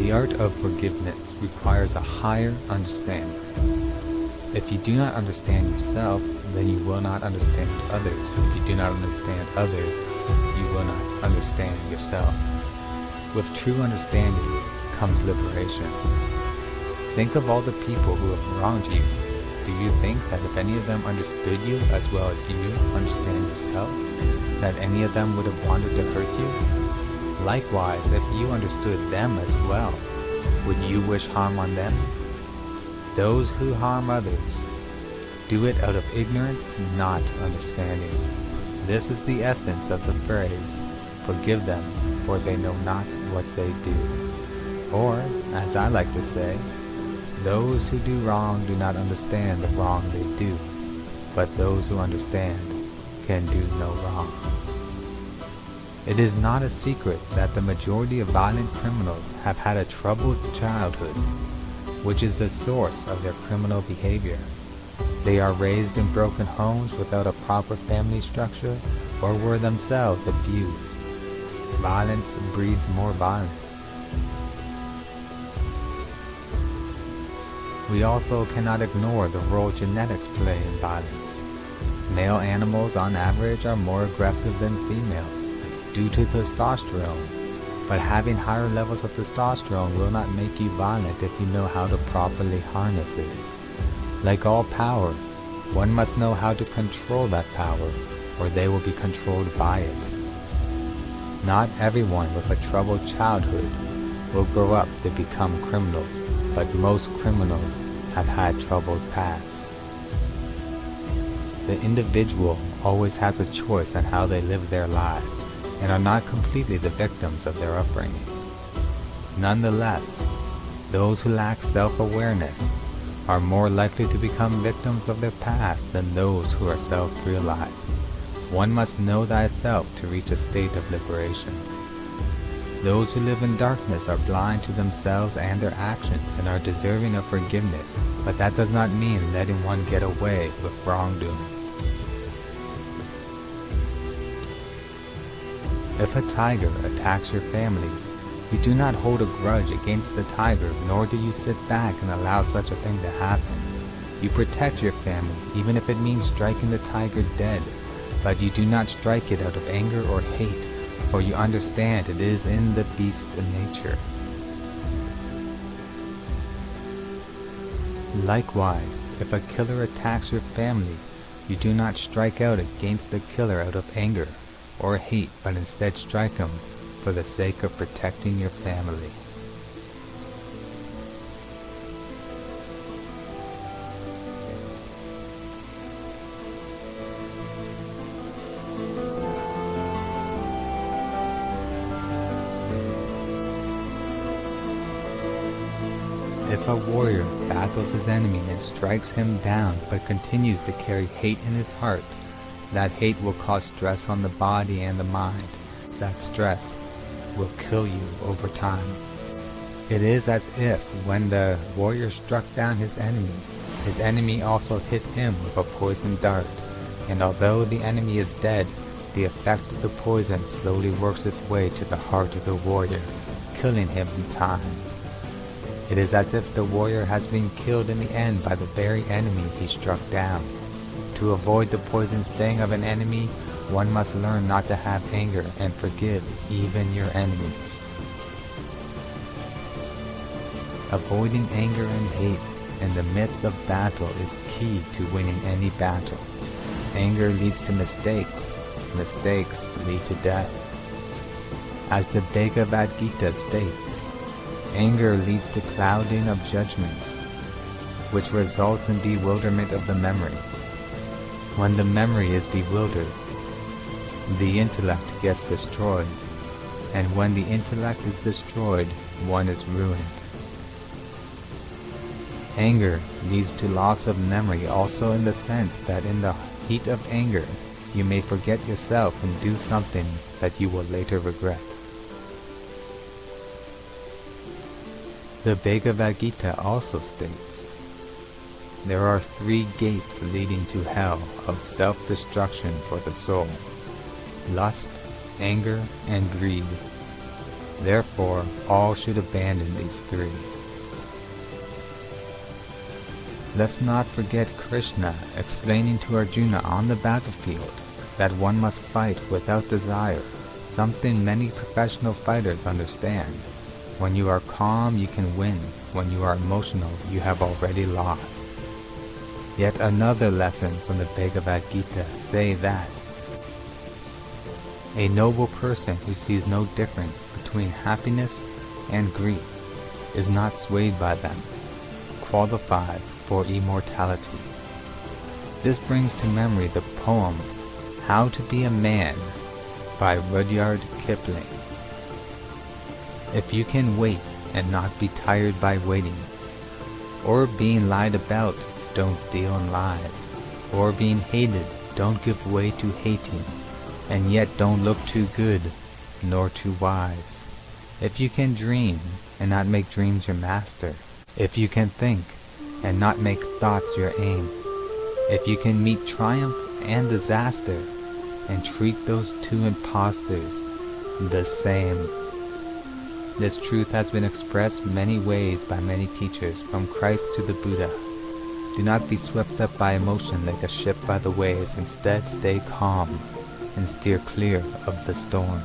The art of forgiveness requires a higher understanding. If you do not understand yourself, then you will not understand others. If you do not understand others, you will not understand yourself. With true understanding comes liberation. Think of all the people who have wronged you. Do you think that if any of them understood you as well as you understand yourself, that any of them would have wanted to hurt you? Likewise, if you understood them as well, would you wish harm on them? Those who harm others do it out of ignorance, not understanding. This is the essence of the phrase, "Forgive them, for they know not what they do." Or, as I like to say, those who do wrong do not understand the wrong they do, but those who understand can do no wrong. It is not a secret that the majority of violent criminals have had a troubled childhood, which is the source of their criminal behavior. They are raised in broken homes without a proper family structure, or were themselves abused. Violence breeds more violence. We also cannot ignore the role genetics play in violence. Male animals on average are more aggressive than females due to testosterone, but having higher levels of testosterone will not make you violent if you know how to properly harness it. Like all power, one must know how to control that power, or they will be controlled by it. Not everyone with a troubled childhood will grow up to become criminals, but most criminals have had troubled pasts. The individual always has a choice on how they live their lives, and are not completely the victims of their upbringing. Nonetheless, those who lack self-awareness are more likely to become victims of their past than those who are self-realized. One must know thyself to reach a state of liberation. Those who live in darkness are blind to themselves and their actions and are deserving of forgiveness, but that does not mean letting one get away with wrongdoing. If a tiger attacks your family, you do not hold a grudge against the tiger, nor do you sit back and allow such a thing to happen. You protect your family, even if it means striking the tiger dead, but you do not strike it out of anger or hate, for you understand it is in the beast's nature. Likewise, if a killer attacks your family, you do not strike out against the killer out of anger or hate, but instead strike him for the sake of protecting your family. If a warrior battles his enemy and strikes him down but continues to carry hate in his heart, that hate will cause stress on the body and the mind. That stress will kill you over time. It is as if when the warrior struck down his enemy also hit him with a poison dart, and although the enemy is dead, the effect of the poison slowly works its way to the heart of the warrior, killing him in time. It is as if the warrior has been killed in the end by the very enemy he struck down. To avoid the poison sting of an enemy, one must learn not to have anger and forgive even your enemies. Avoiding anger and hate in the midst of battle is key to winning any battle. Anger leads to mistakes. Mistakes lead to death. As the Bhagavad Gita states, anger leads to clouding of judgment, which results in bewilderment of the memory. When the memory is bewildered, the intellect gets destroyed, and when the intellect is destroyed, one is ruined. Anger leads to loss of memory also in the sense that in the heat of anger, you may forget yourself and do something that you will later regret. The Bhagavad Gita also states, there are 3 gates leading to hell of self-destruction for the soul: lust, anger, and greed. Therefore, all should abandon these three. Let's not forget Krishna explaining to Arjuna on the battlefield that one must fight without desire, something many professional fighters understand. When you are calm, you can win. When you are emotional, you have already lost. Yet another lesson from the Bhagavad Gita say that a noble person who sees no difference between happiness and grief is not swayed by them, qualifies for immortality. This brings to memory the poem How to Be a Man by Rudyard Kipling. If you can wait and not be tired by waiting, or being lied about, don't deal in lies, or being hated, don't give way to hating, and yet don't look too good, nor too wise. If you can dream, and not make dreams your master, if you can think, and not make thoughts your aim, if you can meet triumph and disaster, and treat those two impostors the same. This truth has been expressed many ways by many teachers, from Christ to the Buddha. Do not be swept up by emotion like a ship by the waves. Instead, stay calm and steer clear of the storm.